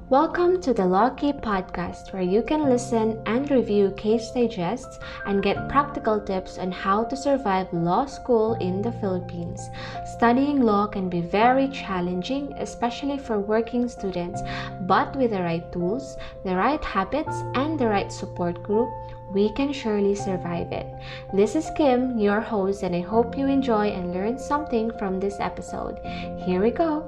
Welcome to the Law Key podcast, where you can listen and review case digests and get practical tips on how to survive law school in the Philippines. Studying law can be very challenging, especially for working students, but with the right tools, the right habits, and the right support group, we can surely survive it. This is Kim, your host, and I hope you enjoy and learn something from this episode. Here we go.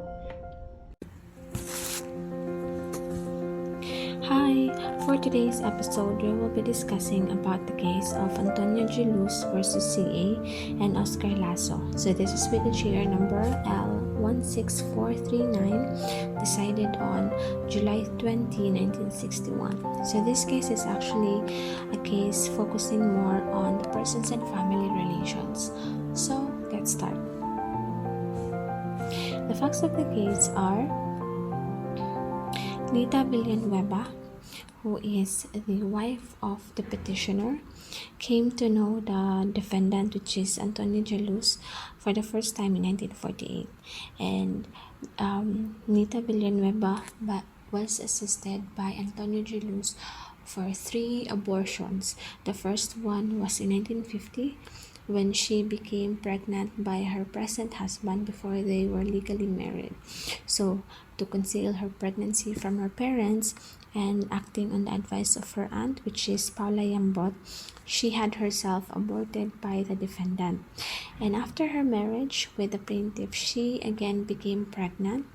Hi! For today's episode, we will be discussing about the case of Antonio Geluz versus CA and Oscar Lasso. So this is with the GR number L-16439, decided on July 20, 1961. So this case is actually a case focusing more on the persons and family relations. So let's start. The facts of the case are Nita Villanueva, who is the wife of the petitioner, came to know the defendant, which is Antonio Geluz, for the first time in 1948. And Nita Villanueva was assisted by Antonio Geluz for 3 abortions. The first one was in 1950, when she became pregnant by her present husband before they were legally married. So, to conceal her pregnancy from her parents and acting on the advice of her aunt, which is Paula Yambot, she had herself aborted by the defendant. And after her marriage with the plaintiff, she again became pregnant,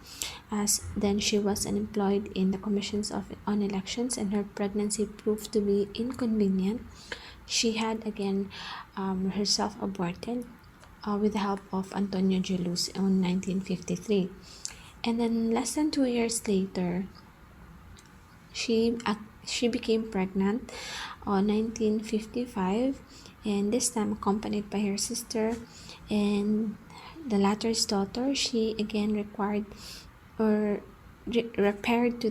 as then she was unemployed in the commissions on elections, and her pregnancy proved to be inconvenient. She had again herself aborted with the help of Antonio Geluz in 1953. And then less than 2 years later, she became pregnant on 1955, and this time accompanied by her sister and the latter's daughter. She again repaired to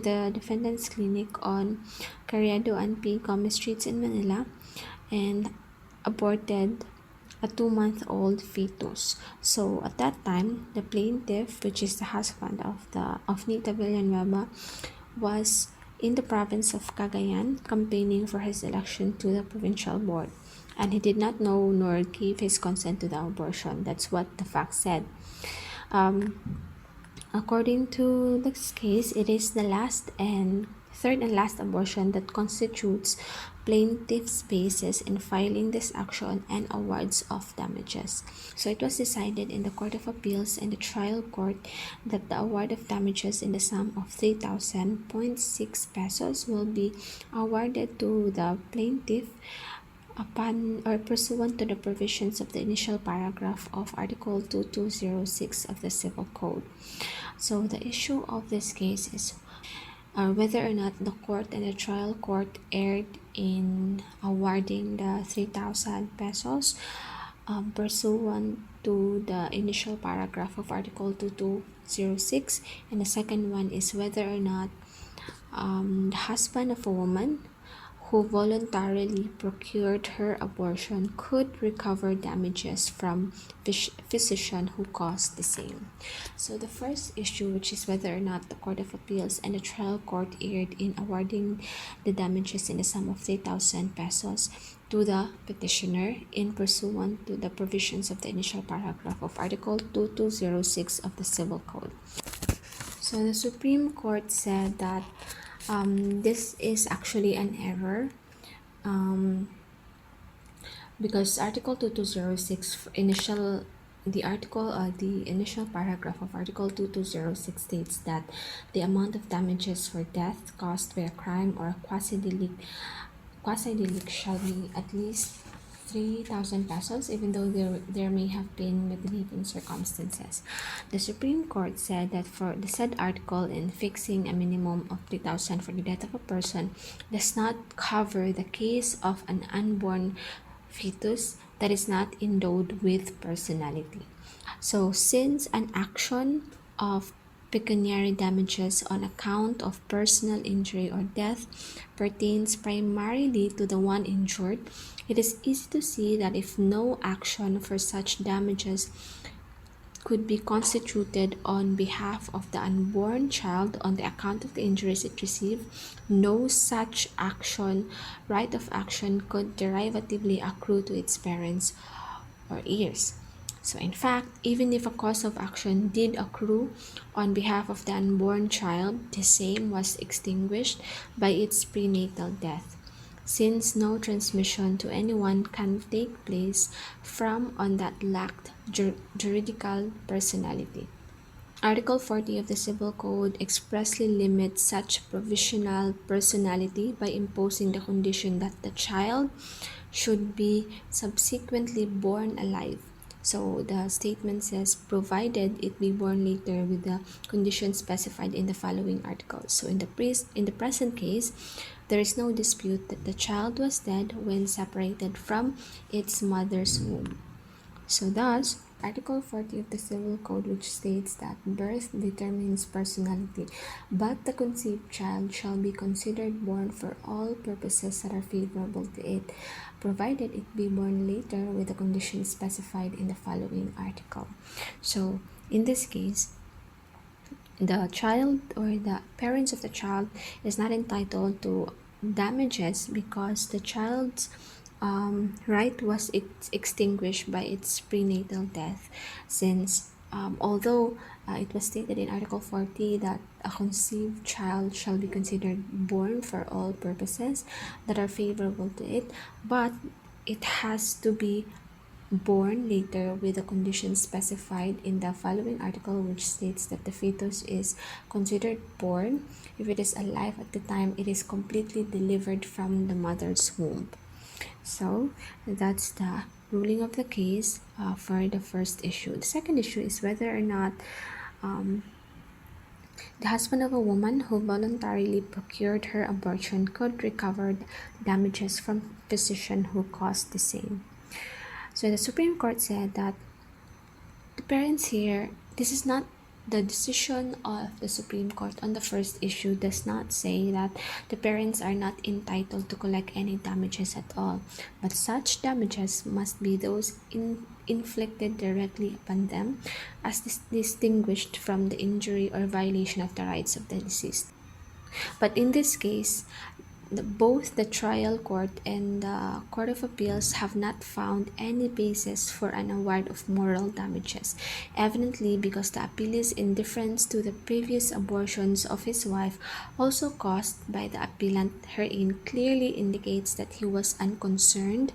the defendant's clinic on Carriedo and P. Gomez Streets in Manila and aborted a 2-month-old fetus. So at that time, the plaintiff, which is the husband of Nita Villanueva, was in the province of Cagayan campaigning for his election to the provincial board, and he did not know nor give his consent to the abortion. That's what the fact said. According to this case, it is the third and last abortion that constitutes plaintiff's basis in filing this action and awards of damages. So it was decided in the Court of Appeals and the trial court that the award of damages in the sum of 3,000.6 pesos will be awarded to the plaintiff upon or pursuant to the provisions of the initial paragraph of Article 2206 of the Civil Code. So the issue of this case is whether or not the court and the trial court erred in awarding the 3,000 pesos pursuant to the initial paragraph of Article 2206, and the second one is whether or not the husband of a woman who voluntarily procured her abortion could recover damages from physician who caused the same. So the first issue, which is whether or not the Court of Appeals and the trial court erred in awarding the damages in the sum of 3,000 pesos to the petitioner in pursuant to the provisions of the initial paragraph of Article 2206 of the Civil Code. So the Supreme Court said that this is actually an error because Article 2206 the initial paragraph of Article 2206 states that the amount of damages for death caused by a crime or a quasi-delict shall be at least 3,000 pesos, even though there may have been mitigating circumstances. The Supreme Court said that for the said article in fixing a minimum of 3,000 for the death of a person does not cover the case of an unborn fetus that is not endowed with personality. So since an action of pecuniary damages on account of personal injury or death pertains primarily to the one injured, it is easy to see that if no action for such damages could be constituted on behalf of the unborn child on the account of the injuries it received, no such right of action could derivatively accrue to its parents or heirs. So, in fact, even if a cause of action did accrue on behalf of the unborn child, the same was extinguished by its prenatal death, since no transmission to anyone can take place from on that lacked juridical personality. Article 40 of the Civil Code expressly limits such provisional personality by imposing the condition that the child should be subsequently born alive. So the statement says, provided it be born later with the conditions specified in the following articles. So in the present case, there is no dispute that the child was dead when separated from its mother's womb. So thus, Article 40 of the Civil Code, which states that birth determines personality, but the conceived child shall be considered born for all purposes that are favorable to it, provided it be born later with the conditions specified in the following article. So, in this case, the child or the parents of the child is not entitled to damages because the child's right was extinguished by its prenatal death, since although it was stated in Article 40 that a conceived child shall be considered born for all purposes that are favorable to it, but it has to be born later with the conditions specified in the following article, which states that the fetus is considered born if it is alive at the time it is completely delivered from the mother's womb. So that's the ruling of the case for the first issue. The second issue is whether or not the husband of a woman who voluntarily procured her abortion could recover damages from physician who caused the same. So the Supreme Court said that the parents here, this is not the decision of the Supreme Court on the first issue does not say that the parents are not entitled to collect any damages at all, but such damages must be those inflicted directly upon them as distinguished from the injury or violation of the rights of the deceased. But in this case, both the trial court and the Court of Appeals have not found any basis for an award of moral damages, evidently because the appellee's indifference to the previous abortions of his wife, also caused by the appellant herein, clearly indicates that he was unconcerned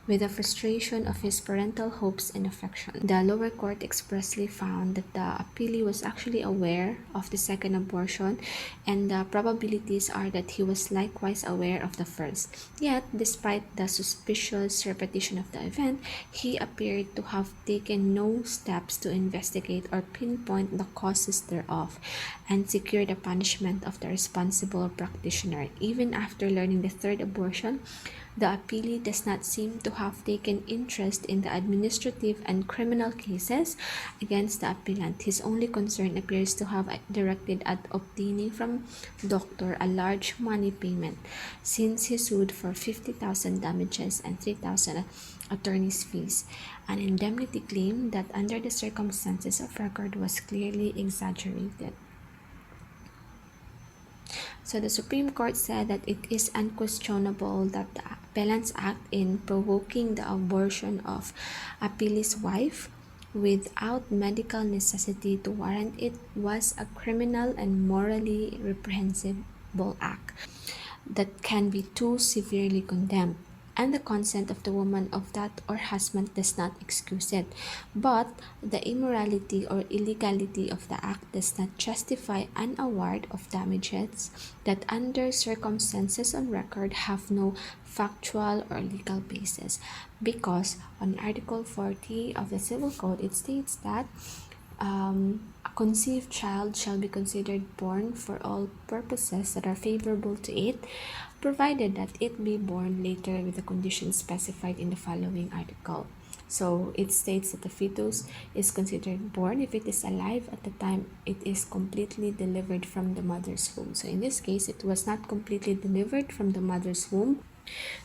with the frustration of his parental hopes and affection. The lower court expressly found that the appellee was actually aware of the second abortion, and the probabilities are that he was likewise aware of the first. Yet, despite the suspicious repetition of the event, he appeared to have taken no steps to investigate or pinpoint the causes thereof and secure the punishment of the responsible practitioner. Even after learning the third abortion, the appellee does not seem to have taken interest in the administrative and criminal cases against the appellant. His only concern appears to have directed at obtaining from doctor a large money payment, since he sued for 50,000 damages and 3,000 attorney's fees, an indemnity claim that under the circumstances of record was clearly exaggerated. So the Supreme Court said that it is unquestionable that the appellant's act in provoking the abortion of appellee's wife without medical necessity to warrant it was a criminal and morally reprehensible act that can be too severely condemned, and the consent of the woman of that or husband does not excuse it. But the immorality or illegality of the act does not justify an award of damages that under circumstances on record have no factual or legal basis, because on Article 40 of the Civil Code it states that a conceived child shall be considered born for all purposes that are favorable to it, provided that it be born later with the conditions specified in the following article. So it states that the fetus is considered born if it is alive at the time it is completely delivered from the mother's womb. So in this case, it was not completely delivered from the mother's womb,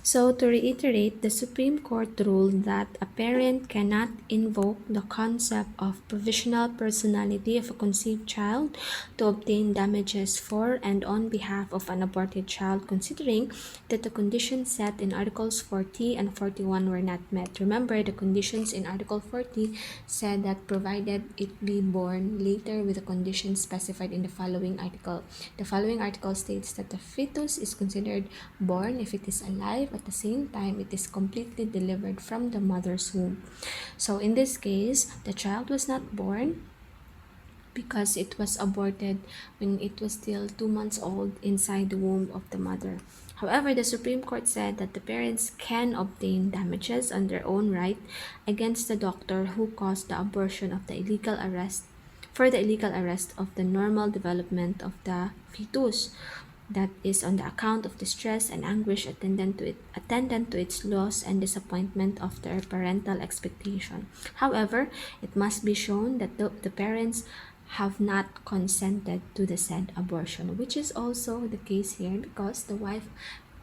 So, to reiterate, the Supreme Court ruled that a parent cannot invoke the concept of provisional personality of a conceived child to obtain damages for and on behalf of an aborted child, considering that the conditions set in Articles 40 and 41 were not met. Remember, the conditions in Article 40 said that provided it be born later with the conditions specified in the following article. The following article states that the fetus is considered born if it is alive. At the same time, it is completely delivered from the mother's womb. So in this case, the child was not born because it was aborted when it was still 2 months old inside the womb of the mother. However, the Supreme Court said that the parents can obtain damages on their own right against the doctor who caused the abortion of the illegal arrest of the normal development of the fetus, that is on the account of the stress and anguish attendant to its loss and disappointment of their parental expectation. However, it must be shown that the parents have not consented to the said abortion, which is also the case here because the wife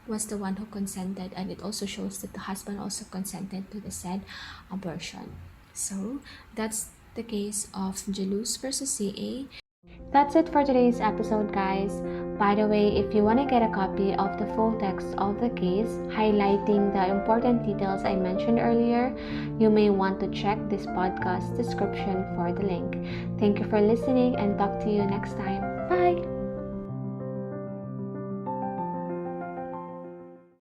was the one who consented, and it also shows that the husband also consented to the said abortion. So that's the case of Geluz versus CA. That's it for today's episode, guys. By the way, if you want to get a copy of the full text of the case, highlighting the important details I mentioned earlier, you may want to check this podcast description for the link. Thank you for listening and talk to you next time. Bye!